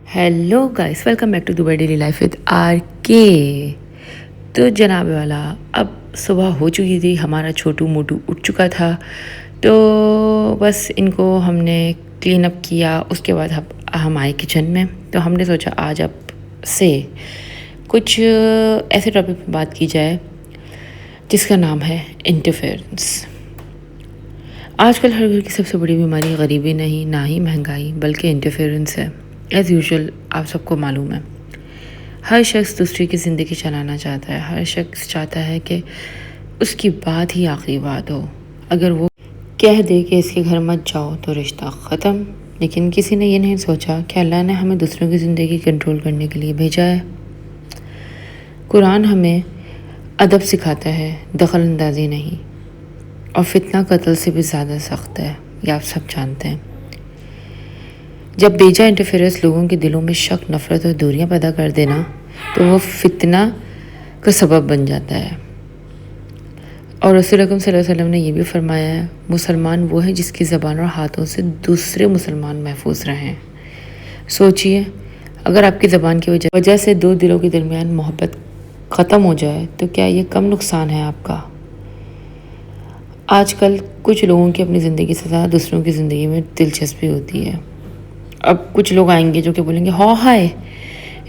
Hello guys, welcome back to Dubai daily life with R K. तो जनाब वाला, अब सुबह हो चुकी थी, हमारा छोटू मोटू उठ चुका था। तो बस इनको हमने क्लीन अप किया। उसके बाद हम आए किचन में। तो हमने सोचा आज अब से कुछ ऐसे टॉपिक पर बात की जाए जिसका नाम है इंटरफेरेंस। आजकल हर घर की सबसे बड़ी बीमारी गरीबी नहीं, ना ही महंगाई, बल्कि इंटरफेरेंस है। एज़ यूजुअल आप सबको मालूम है, हर शख्स दूसरे की ज़िंदगी चलाना चाहता है। हर शख्स चाहता है कि उसकी बात ही आखिरी बात हो। अगर वो कह दे कि इसके घर मत जाओ तो रिश्ता ख़त्म। लेकिन किसी ने ये नहीं सोचा कि अल्लाह ने हमें दूसरों की ज़िंदगी कंट्रोल करने के लिए भेजा है। कुरान हमें अदब सिखाता है, दखल अंदाजी नहीं। और फितना कत्ल से भी ज़्यादा सख्त है, ये आप सब जानते हैं। जब बेजा इंटरफेरेंस लोगों के दिलों में शक, नफ़रत और दूरियां पैदा कर देना, तो वो फितना का सबब बन जाता है। और रसूल अकरम सल्लल्लाहु अलैहि वसल्लम ने यह भी फरमाया है, मुसलमान वो है जिसकी ज़बान और हाथों से दूसरे मुसलमान महफूज रहें। सोचिए, अगर आपकी ज़बान की वजह से दो दिलों के दरमियान मोहब्बत ख़त्म हो जाए तो क्या ये कम नुकसान है आपका? आजकल कुछ लोगों की अपनी ज़िंदगी से ज़्यादा दूसरों की ज़िंदगी में दिलचस्पी होती है। अब कुछ लोग आएंगे जो कि बोलेंगे हाय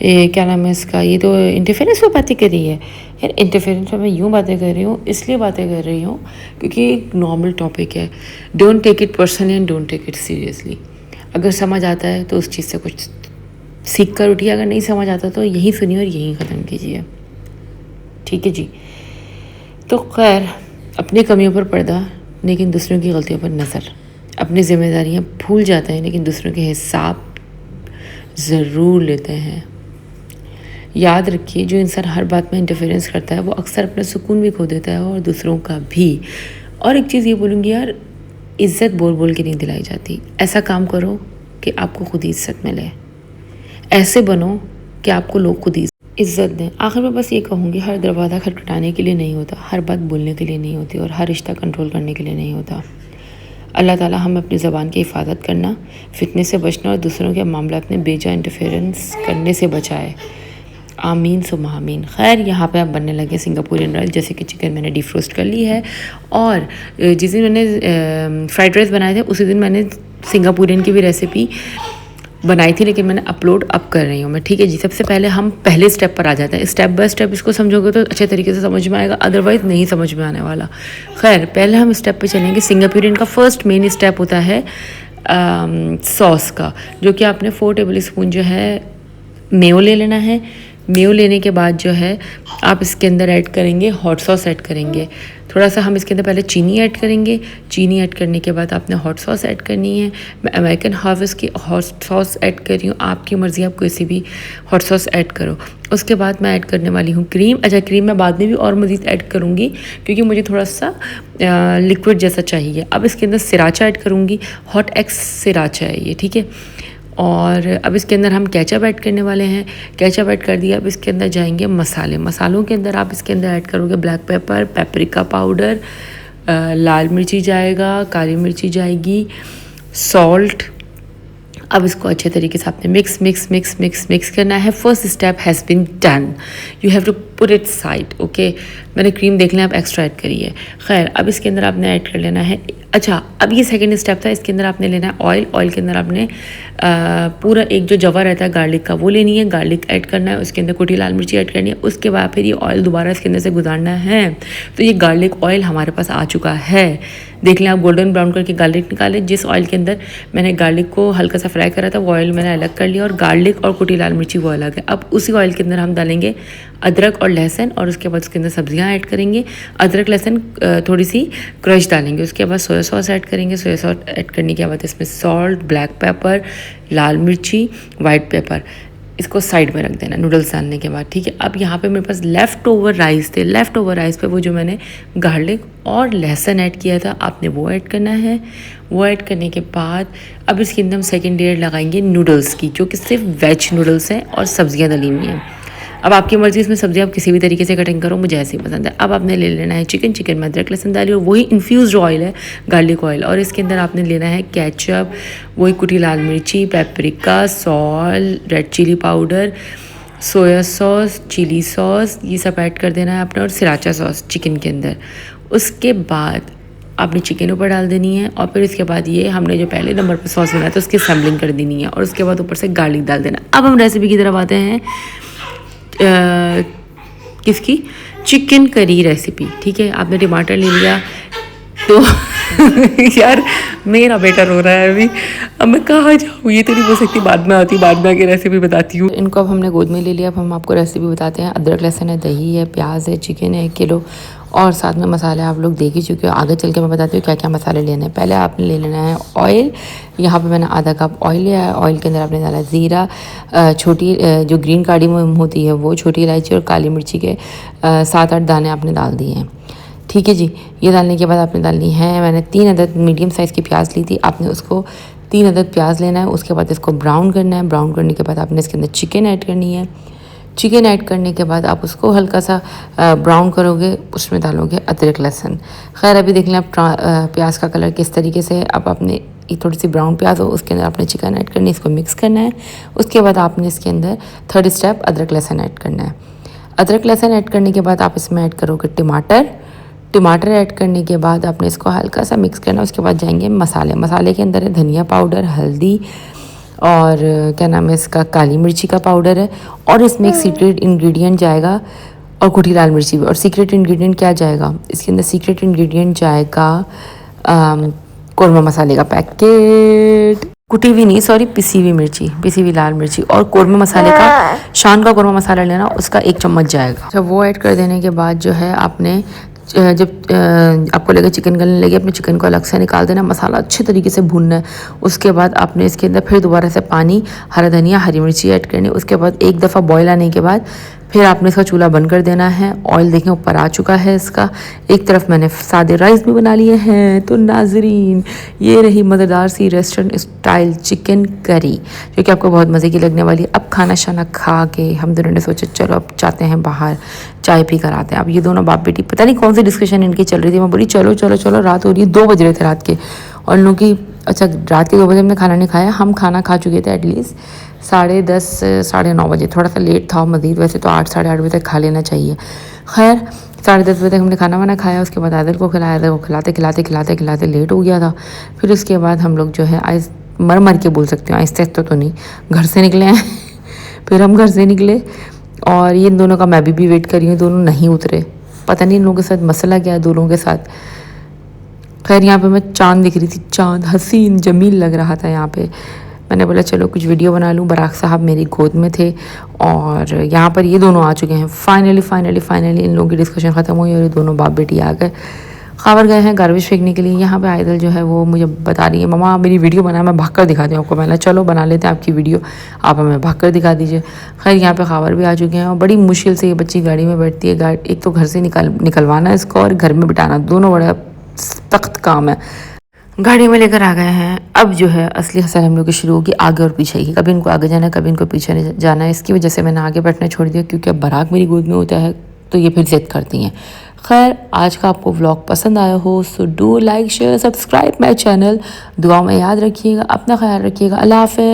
क्या नाम है इसका, ये तो इंटरफेरेंस पर बातें कर रही है। यार इंटरफेरेंस पर मैं यूँ बातें कर रही हूँ, इसलिए बातें कर रही हूँ क्योंकि एक नॉर्मल टॉपिक है। Don't take it personally and don't take it seriously. अगर समझ आता है तो उस चीज़ से कुछ सीख कर उठिए, अगर नहीं समझ आता तो यहीं सुनिए और यहीं ख़त्म कीजिए। ठीक है जी। तो खैर, अपनी कमियों पर पर्दा लेकिन दूसरों की गलतियों पर नज़र। अपनी जिम्मेदारियां भूल जाते हैं लेकिन दूसरों के हिसाब ज़रूर लेते हैं। याद रखिए, जो इंसान हर बात में इंटरफेरेंस करता है वो अक्सर अपना सुकून भी खो देता है और दूसरों का भी। और एक चीज़ ये बोलूँगी यार, इज़्ज़त बोल बोल के नहीं दिलाई जाती। ऐसा काम करो कि आपको खुद ही इज़्ज़त मिले। ऐसे बनो कि आपको लोग खुद ही इज़्ज़त दें। आखिर में बस ये कहूँगी, हर दरवाज़ा खटखटाने के लिए नहीं होता, हर बात बोलने के लिए नहीं होती और हर रिश्ता कंट्रोल करने के लिए नहीं होता। अल्लाह ताला हमें अपनी ज़बान की हिफाजत करना, फितने से बचना और दूसरों के मामलात में बेजा इंटरफेरेंस करने से बचाए। आमीन सुम्मा आमीन। खैर, यहाँ पे अब बनने लगे सिंगापुरियन राइस। जैसे कि चिकन मैंने डिफ्रोस्ट कर ली है और जिस दिन मैंने फ्राइड राइस बनाए थे उसी दिन मैंने सिंगापुरियन की भी रेसिपी बनाई थी, लेकिन मैंने अपलोड अब कर रही हूँ मैं। ठीक है जी। सबसे पहले हम पहले स्टेप पर आ जाते हैं। स्टेप बाय स्टेप इसको समझोगे तो अच्छे तरीके से समझ में आएगा, अदरवाइज़ नहीं समझ में आने वाला। खैर, पहले हम स्टेप पे चलेंगे। सिंगापुरियन का फर्स्ट मेन स्टेप होता है सॉस का, जो कि आपने 4 टेबल स्पून जो है मेयो ले लेना है। मेयो लेने के बाद जो है आप इसके अंदर ऐड करेंगे हॉट सॉस ऐड करेंगे। थोड़ा सा हम इसके अंदर पहले चीनी ऐड करेंगे। चीनी ऐड करने के बाद आपने हॉट सॉस ऐड करनी है। मैं अमेरिकन हार्वेस्ट की हॉट सॉस ऐड कर रही हूँ, आपकी मर्ज़ी, आप कोई सी भी हॉट सॉस ऐड करो। उसके बाद मैं ऐड करने वाली हूँ क्रीम। अच्छा, क्रीम मैं बाद में भी और मज़ीद ऐड करूँगी क्योंकि मुझे थोड़ा सा लिक्विड जैसा चाहिए। अब इसके अंदर सिराचा ऐड करूँगी, हॉट एक्स सिराचा है ये। ठीक है। और अब इसके अंदर हम केचप ऐड करने वाले हैं। केचप ऐड कर दिया। अब इसके अंदर जाएंगे मसाले। मसालों के अंदर आप इसके अंदर ऐड करोगे ब्लैक पेपर, पेपरिका पाउडर, लाल मिर्ची जाएगा, काली मिर्ची जाएगी, सॉल्ट। अब इसको अच्छे तरीके से आपने मिक्स करना है। First step has been done, you have to put it side. Okay, मैंने क्रीम देख लें आप एक्स्ट्रा ऐड करी है। खैर, अब इसके अंदर आपने ऐड कर लेना है। अच्छा, अब ये सेकंड स्टेप था। इसके अंदर आपने लेना है ऑयल। ऑयल के अंदर आपने पूरा एक जो जवा रहता है गार्लिक का वो लेनी है, गार्लिक ऐड करना है। उसके अंदर कुटी लाल मिर्ची ऐड करनी है। उसके बाद फिर ये ऑयल दोबारा इसके अंदर से गुजारना है। तो ये गार्लिक ऑयल हमारे पास आ चुका है। देख लें आप, गोल्डन ब्राउन करके गार्लिक निकालें। जिस ऑयल के अंदर मैंने गार्लिक को हल्का सा फ्राई करा था वो ऑयल मैंने अलग कर लिया और गार्लिक और कुटी लाल मिर्ची वो अलग है। अब उसी ऑयल के अंदर हम डालेंगे अदरक और लहसुन और उसके बाद उसके अंदर सब्जियां ऐड करेंगे। अदरक लहसुन थोड़ी सी क्रश डालेंगे। उसके बाद सोया सॉस ऐड करेंगे। सोया सॉस ऐड करने के बाद इसमें सॉल्ट, ब्लैक पेपर, लाल मिर्ची, वाइट पेपर, इसको साइड में रख देना नूडल्स डालने के बाद। ठीक है। अब यहाँ पे मेरे पास लेफ़्ट ओवर राइस थे। लेफ़्ट ओवर राइस पे वो जो मैंने गार्लिक और लहसुन ऐड किया था आपने वो ऐड करना है। वो ऐड करने के बाद अब इसके अंदर हम सेकेंड लेयर लगाएंगे नूडल्स की, जो कि सिर्फ वेज नूडल्स हैं और सब्जियाँ डली हुई हैं। अब आपकी मर्ज़ी, इसमें सब्ज़ी आप किसी भी तरीके से कटिंग करो, मुझे ऐसे ही पसंद है। अब आपने ले लेना है चिकन में अदरक लहसुन डालिए और वही इन्फ्यूज़्ड ऑयल है, गार्लिक ऑयल, और इसके अंदर आपने लेना है केचप, वही कुटी लाल मिर्ची, paprika, salt, red chilli powder, soya sauce, chilli sauce, ये सब ऐड कर देना है आपने, और सिराचा सॉस चिकन के अंदर। उसके बाद आपने चिकन ऊपर डाल देनी है, और फिर इसके बाद ये हमने जो पहले नंबर पर सॉस बनाया था उसकी सैम्पलिंग कर देनी है, और उसके बाद ऊपर से गार्लिक डाल देना। अब हम रेसिपी की तरफ आते हैं, किसकी, चिकन करी रेसिपी। ठीक है, आपने टमाटर ले लिया तो यार मेरा बेटा रो रहा है अभी, अब मैं कहाँ जाऊँ, ये तो नहीं बोल सकती बाद में आती, बाद में आके रेसिपी बताती हूँ। इनको अब हमने गोद में ले लिया, अब हम आपको रेसिपी बताते हैं। अदरक लहसुन है, दही है, प्याज है, चिकन है 1 किलो, और साथ में मसाले आप लोग देख ही चुके हो। आगे चल के मैं बताती हूँ क्या क्या मसाले लेने हैं। पहले आपने ले लेना है ऑयल, यहाँ पे मैंने आधा कप ऑयल लिया है। ऑयल के अंदर आपने डाला ज़ीरा, छोटी जो ग्रीन कार्डेमम होती है वो, छोटी इलायची और काली मिर्ची के 7-8 दाने आपने डाल दिए हैं। ठीक है जी, ये डालने के बाद आपने डालनी है, मैंने 3 अदद मीडियम साइज़ की प्याज ली थी, आपने उसको 3 अदद प्याज लेना है। उसके बाद इसको ब्राउन करना है। ब्राउन करने के बाद आपने इसके अंदर चिकन ऐड करनी है। चिकन ऐड करने के बाद आप उसको हल्का सा ब्राउन करोगे, उसमें डालोगे अदरक लहसुन। खैर अभी देख लें आप प्याज का कलर किस तरीके से है। अब आपने थोड़ी सी ब्राउन प्याज हो, उसके अंदर आपने चिकन ऐड करनी है, इसको मिक्स करना है। उसके बाद आपने इसके अंदर 3rd स्टेप अदरक लहसुन ऐड करना है। अदरक लहसुन ऐड करने के बाद आप इसमें ऐड करोगे टमाटर ऐड करने के बाद आपने इसको हल्का सा मिक्स करना है। उसके बाद जाएंगे मसाले के अंदर है धनिया पाउडर, हल्दी, और क्या नाम है इसका, काली मिर्ची का पाउडर है, और इसमें एक सीक्रेट इंग्रेडिएंट जाएगा, और कुटी लाल मिर्ची भी। और सीक्रेट इंग्रेडिएंट क्या जाएगा इसके अंदर, सीक्रेट इंग्रेडिएंट जाएगा कौरमा मसाले का पैकेट, कुटी हुई नहीं सॉरी, पिसी हुई लाल मिर्ची, और कौरमा मसाले का, शान का कौरमा मसाला लेना, उसका 1 चम्मच जाएगा। जब वो ऐड कर देने के बाद जो है आपने जब आपको लगे चिकन गलने लगे, अपने चिकन को अलग से निकाल देना, मसाला अच्छे तरीके से भूनना है। उसके बाद आपने इसके अंदर फिर दोबारा से पानी, हरा धनिया, हरी मिर्ची ऐड करनी है। उसके बाद एक दफ़ा बॉयल आने के बाद फिर आपने इसका चूल्हा बंद कर देना है। ऑयल देखें ऊपर आ चुका है इसका। एक तरफ मैंने सादे राइस भी बना लिए हैं। तो नाजरीन, ये रही मज़ेदार सी रेस्टोरेंट स्टाइल चिकन करी, जो कि आपको बहुत मज़े की लगने वाली है। अब खाना शाना खा के हम दोनों ने सोचा चलो अब जाते हैं बाहर, चाय पी कर आते हैं। अब ये दोनों बाप बेटी, पता नहीं कौन सी डिस्कशन इनकी चल रही थी। मैं बोली चलो चलो चलो, रात हो रही है, 2 बज रहे थे रात के, और इन लोगों की, अच्छा रात के 2 बजे हमने खाना नहीं खाया, हम खाना खा चुके थे एटलीस्ट 10:30 9:30 बजे, थोड़ा सा लेट था मज़ीद, वैसे तो 8 साढ़े 8 बजे तक खा लेना चाहिए। खैर 10:30 बजे तक हमने खाना वाना खाया। उसके बाद आदिल को खिलाया था, वो खिलाते लेट हो गया था। फिर उसके बाद हम लोग जो है मर के बोल सकते हो, आहिस्ते तो नहीं, घर से निकले हैं। फिर हम घर से निकले, और ये इन दोनों का मैं भी वेट कर रही हूँ, दोनों नहीं उतरे, पता नहीं इन लोगों के साथ मसला क्या है दोनों के साथ। खैर यहाँ पे मैं चांद दिख रही थी, चांद हसीन जमील लग रहा था यहाँ पे। मैंने बोला चलो कुछ वीडियो बना लूँ। बराक साहब मेरी गोद में थे, और यहाँ पर ये दोनों आ चुके हैं। फाइनली इन लोगों की डिस्कशन ख़त्म हुई, और ये दोनों बाप बेटी आ गए। खबर गए हैं गार्बेज फेंकने के लिए। यहाँ पे आयदल जो है वो मुझे बता रही है, मम्मा मेरी वीडियो बना, मैं भाग कर दिखाती हूँ आपको। मैंने चलो बना लेते हैं आपकी वीडियो, आप हमें भाग कर दिखा दीजिए। खैर यहाँ पे खबर भी आ चुके हैं, और बड़ी मुश्किल से ये बच्ची गाड़ी में बैठती है। एक तो घर से निकलवाना इसको, और घर में बिठाना, दोनों बड़ा सख्त काम है। गाड़ी में लेकर आ गए हैं। अब जो है असली हसल हम लोग की शुरू होगी आगे और पीछे की। कभी इनको आगे जाना है, कभी इनको पीछे जाना है। इसकी वजह से मैंने आगे बैठना छोड़ दिया, क्योंकि अब बराक मेरी गोद में होता है तो ये फिर जिद करती हैं। खैर आज का आपको व्लॉग पसंद आया हो so do like share subscribe my channel. दुआ में याद रखिएगा, अपना ख्याल रखिएगा। अल्लाह हाफ़िज़।